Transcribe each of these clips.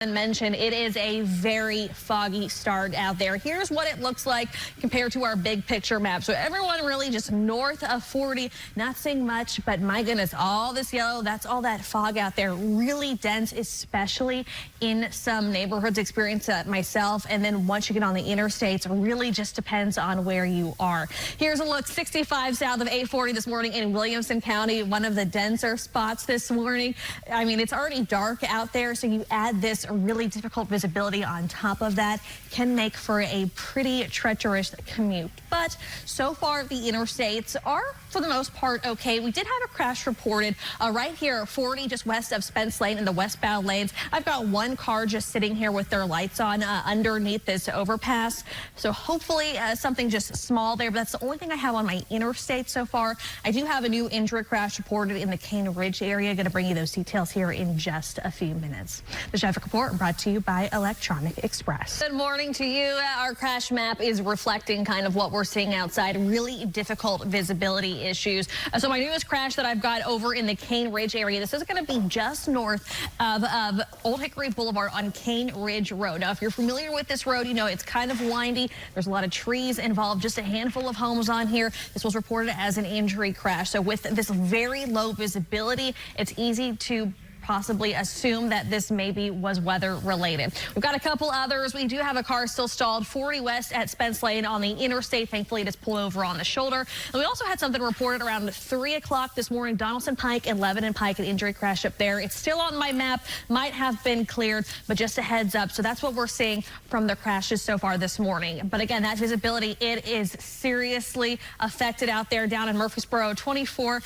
Mentioned, it is a very foggy start out there. Here's what it looks like compared to our big picture map. So everyone really just north of 40, not seeing much, but my goodness, all this yellow, that's all that fog out there, really dense, especially in some neighborhoods. Experience that myself. And then once you get on the interstates, really just depends on where you are. Here's a look, 65 south of 840 this morning in Williamson County, one of the denser spots this morning. I mean, it's already dark out there, so you add this really difficult visibility on top of that, can make for a pretty treacherous commute. But so far the interstates are for the most part okay. We did have a crash reported right here 40 just west of Spence Lane in the westbound lanes. I've got one car just sitting here with their lights on underneath this overpass, so hopefully something just small there, but that's the only thing I have on my interstate so far. I do have a new injury crash reported in the Cane Ridge area. Going to bring you those details here in just a few minutes. The traffic report brought to you by Electronic Express. Good morning to you. Our crash map is reflecting kind of what we're seeing outside. Really difficult visibility issues. So my newest crash that I've got over in the Cane Ridge area, this is going to be just north of Old Hickory Boulevard on Cane Ridge Road. Now, if you're familiar with this road, you know it's kind of windy. There's a lot of trees involved, just a handful of homes on here. This was reported as an injury crash. So with this very low visibility, it's easy to possibly assume that this maybe was weather related. We've got a couple others. We do have a car still stalled 40 west at Spence Lane on the interstate. Thankfully, it is pulled over on the shoulder. And we also had something reported around 3 o'clock this morning. Donaldson Pike and Lebanon Pike, an injury crash up there. It's still on my map, might have been cleared, but just a heads up. So that's what we're seeing from the crashes so far this morning. But again, that visibility, it is seriously affected out there down in Murfreesboro. 24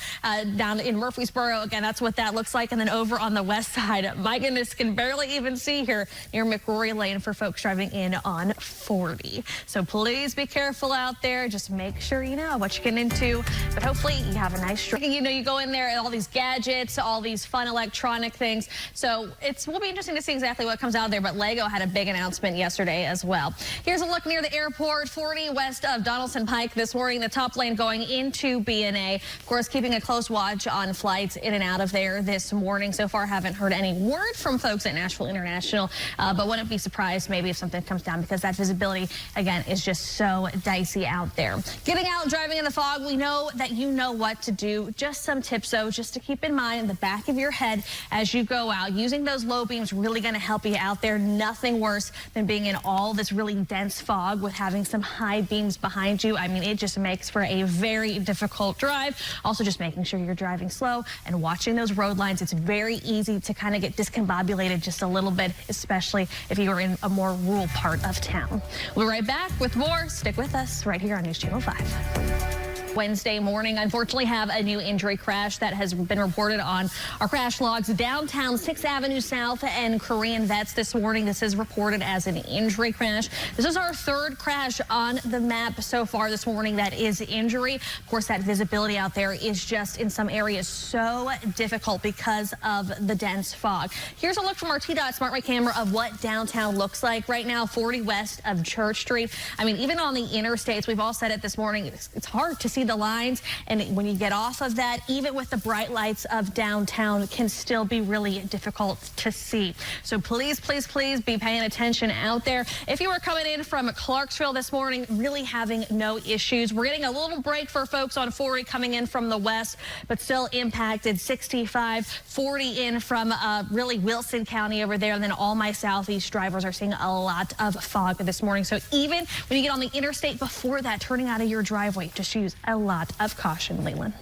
down in Murfreesboro. Again, that's what that looks like. And then over on the west side, my goodness, can barely even see here near McRory Lane for folks driving in on 40. So please be careful out there. Just make sure you know what you're getting into. But hopefully you have a nice trip. You know, you go in there and all these gadgets, all these fun electronic things. So will be interesting to see exactly what comes out there. But Lego had a big announcement yesterday as well. Here's a look near the airport, 40 west of Donaldson Pike this morning, the top lane going into B&A. Of course, keeping a close watch on flights in and out of there this morning. So far, haven't heard any word from folks at Nashville International, but wouldn't be surprised maybe if something comes down, because that visibility, again, is just so dicey out there. Getting out and driving in the fog, we know that you know what to do. Just some tips, though, just to keep in mind in the back of your head as you go out. Using those low beams really going to help you out there. Nothing worse than being in all this really dense fog with having some high beams behind you. I mean, it just makes for a very difficult drive. Also, just making sure you're driving slow and watching those road lines. It's very easy to kind of get discombobulated just a little bit, especially if you are in a more rural part of town. We'll be right back with more. Stick with us right here on News Channel 5. Wednesday morning, unfortunately, have a new injury crash that has been reported on our crash logs downtown 6th Avenue South and Korean Vets this morning. This is reported as an injury crash. This is our third crash on the map so far this morning that is injury. Of course, that visibility out there is just in some areas so difficult because of the dense fog. Here's a look from our T-Dot Smart Ray camera of what downtown looks like right now, 40 west of Church Street. I mean, even on the interstates, we've all said it this morning, it's hard to see the lines, and when you get off of that, even with the bright lights of downtown, it can still be really difficult to see. So please, please, please be paying attention out there. If you were coming in from Clarksville this morning, really having no issues. We're getting a little break for folks on 40 coming in from the west, but still impacted. 65, 40 in from really Wilson County over there, and then all my southeast drivers are seeing a lot of fog this morning. So even when you get on the interstate before that, turning out of your driveway, just use a lot of caution, Leland.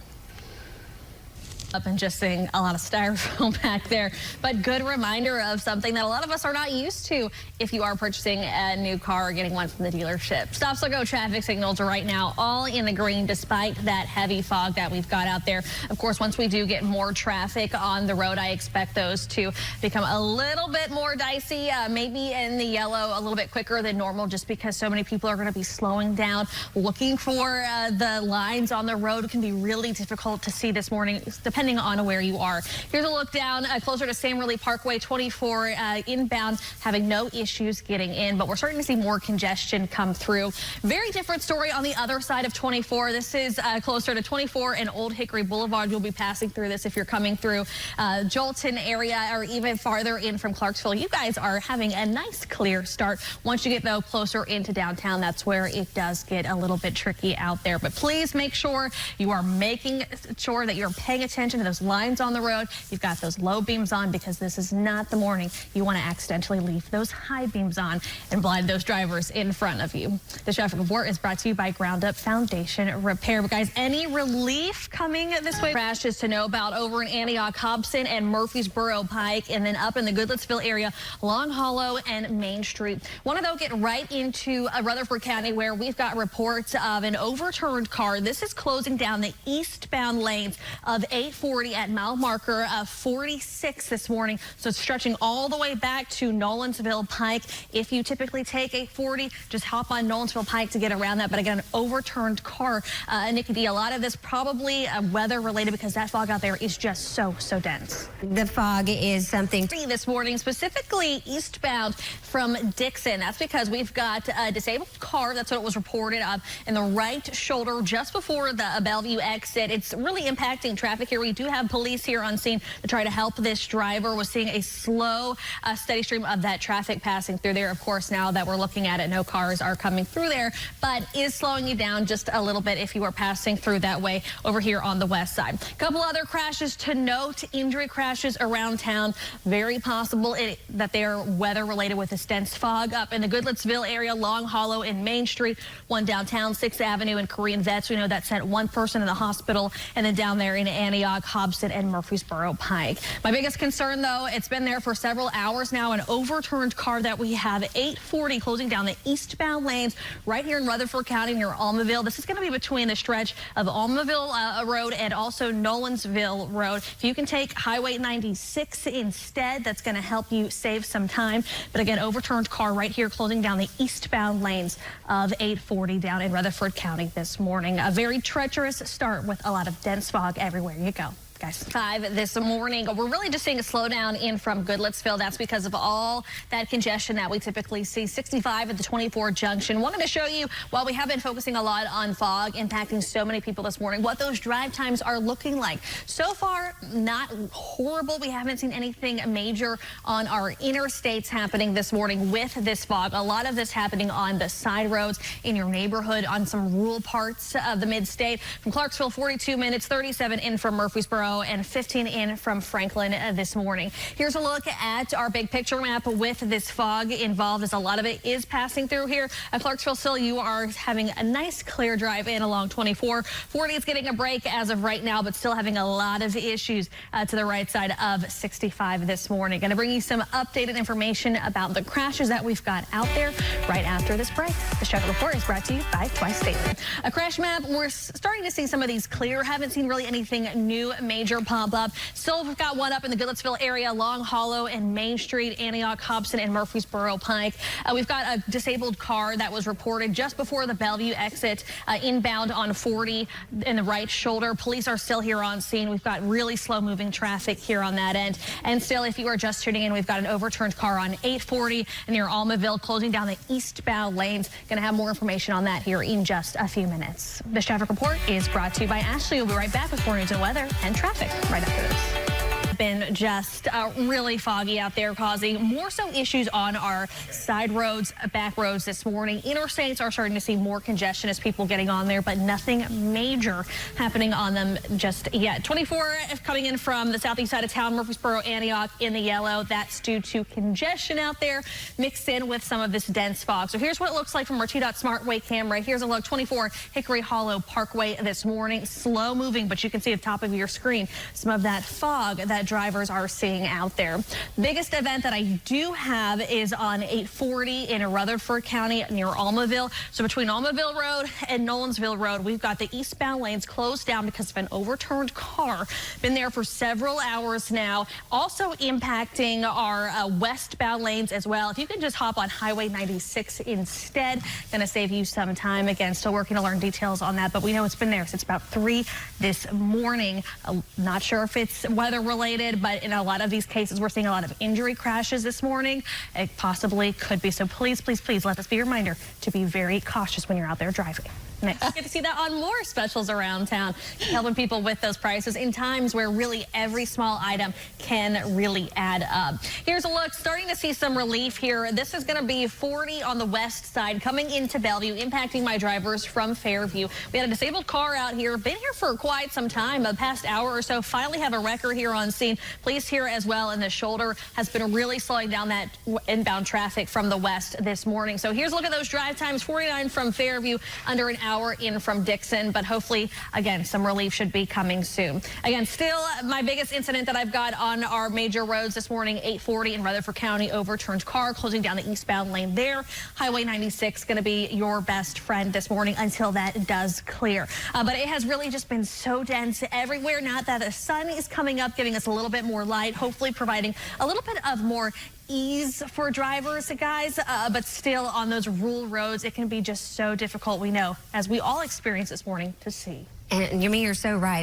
Up and just seeing a lot of styrofoam back there, but good reminder of something that a lot of us are not used to if you are purchasing a new car or getting one from the dealership. Stop, so go traffic signals are right now all in the green despite that heavy fog that we've got out there. Of course, once we do get more traffic on the road, I expect those to become a little bit more dicey, maybe in the yellow a little bit quicker than normal, just because so many people are going to be slowing down, looking for the lines on the road. It can be really difficult to see this morning, depending depending on where you are. Here's a look down closer to Sam Ridley Parkway 24 inbound, having no issues getting in, but we're starting to see more congestion come through. Very different story on the other side of 24. This is closer to 24 and Old Hickory Boulevard. You'll be passing through this if you're coming through Jolton area or even farther in from Clarksville. You guys are having a nice clear start. Once you get though closer into downtown, that's where it does get a little bit tricky out there. But please make sure you are making sure that you're paying attention to those lines on the road. You've got those low beams on because this is not the morning you want to accidentally leave those high beams on and blind those drivers in front of you. The traffic report is brought to you by Ground Up Foundation Repair. But guys, any relief coming this way? Crashes to know about over in Antioch, Hobson and Murfreesboro Pike, and then up in the Goodlettsville area, Long Hollow and Main Street. Want to though get right into Rutherford County where we've got reports of an overturned car. This is closing down the eastbound lanes of 840 at mile marker 46 this morning. So it's stretching all the way back to Nolensville Pike. If you typically take 840, just hop on Nolensville Pike to get around that. But again, an overturned car. Nikki D, a lot of this probably weather related because that fog out there is just so dense. The fog is something this morning, specifically eastbound from Dixon. That's because we've got a disabled car. That's what it was reported of in the right shoulder just before the Bellevue exit. It's really impacting traffic here. We do have police here on scene to try to help this driver. We're seeing a slow, steady stream of that traffic passing through there. Of course, now that we're looking at it, no cars are coming through there, but is slowing you down just a little bit if you are passing through that way over here on the west side. A couple other crashes to note, injury crashes around town. Very possible that they are weather related with this dense fog up in the Goodlettsville area, Long Hollow and Main Street, one downtown 6th Avenue and Korean Vets. We know that sent one person to the hospital, and then down there in Antioch, Hobson and Murfreesboro Pike. My biggest concern though, it's been there for several hours now, an overturned car that we have 840 closing down the eastbound lanes right here in Rutherford County near Almaville. This is going to be between the stretch of Almaville Road and also Nolensville Road. If you can take Highway 96 instead, that's going to help you save some time. But again, overturned car right here closing down the eastbound lanes of 840 down in Rutherford County this morning. A very treacherous start with a lot of dense fog everywhere you go. 5 this morning. We're really just seeing a slowdown in from Goodlettsville. That's because of all that congestion that we typically see. 65 at the 24 junction. Wanted to show you, while we have been focusing a lot on fog impacting so many people this morning, what those drive times are looking like. So far, not horrible. We haven't seen anything major on our interstates happening this morning with this fog. A lot of this happening on the side roads in your neighborhood, on some rural parts of the mid-state. From Clarksville, 42 minutes, 37 in from Murfreesboro, and 15 in from Franklin this morning. Here's a look at our big picture map with this fog involved, as a lot of it is passing through here. At Clarksville still, you are having a nice clear drive in along 24. 40 is getting a break as of right now, but still having a lot of issues to the right side of 65 this morning. Going to bring you some updated information about the crashes that we've got out there right after this break. The traffic report is brought to you by Twice Daily. A crash map, we're starting to see some of these clear. Haven't seen really anything new major pop up. Still, we've got one up in the Goodlettsville area, Long Hollow and Main Street, Antioch, Hobson and Murfreesboro Pike. We've got a disabled car that was reported just before the Bellevue exit, inbound on 40 in the right shoulder. Police are still here on scene. We've got really slow moving traffic here on that end. And still, if you are just tuning in, we've got an overturned car on 840 near Almaville, closing down the eastbound lanes. Going to have more information on that here in just a few minutes. This traffic report is brought to you by Ashley. We'll be right back with more news and weather and traffic right after this. Been just really foggy out there, causing more so issues on our side roads, back roads this morning. Interstates are starting to see more congestion as people getting on there, but nothing major happening on them just yet. 24 coming in from the southeast side of town, Murfreesboro, Antioch in the yellow. That's due to congestion out there mixed in with some of this dense fog. So here's what it looks like from our T-Dot SmartWay camera. Here's a look, 24 Hickory Hollow Parkway this morning. Slow moving, but you can see at the top of your screen some of that fog that drivers are seeing out there. Biggest event that I do have is on 840 in Rutherford County near Almaville. So between Almaville Road and Nolensville Road, we've got the eastbound lanes closed down because of an overturned car. Been there for several hours now. Also impacting our westbound lanes as well. If you can just hop on Highway 96 instead, going to save you some time. Again, still working to learn details on that, but we know it's been there since about 3 this morning. Not sure if it's weather related, but in a lot of these cases, we're seeing a lot of injury crashes this morning. It possibly could be. So please, please, please let this be a reminder to be very cautious when you're out there driving. Next, get to see that on more specials around town, helping people with those prices in times where really every small item can really add up. Here's a look, starting to see some relief here. This is going to be 40 on the west side coming into Bellevue, impacting my drivers from Fairview. We had a disabled car out here, been here for quite some time, the past hour or so. Finally have a wrecker here on scene. Police here as well, and the shoulder has been really slowing down that inbound traffic from the west this morning. So here's a look at those drive times. 49 from Fairview, under an hour in from Dixon, but hopefully, again, some relief should be coming soon. Again, still my biggest incident that I've got on our major roads this morning, 840 in Rutherford County, overturned car, closing down the eastbound lane there. Highway 96 going to be your best friend this morning until that does clear. But it has really just been so dense everywhere. Now that the sun is coming up, giving us a little bit more light, hopefully providing a little bit of more ease for drivers, guys, but still on those rural roads, it can be just so difficult, we know, as we all experienced this morning, to see. And you're so right.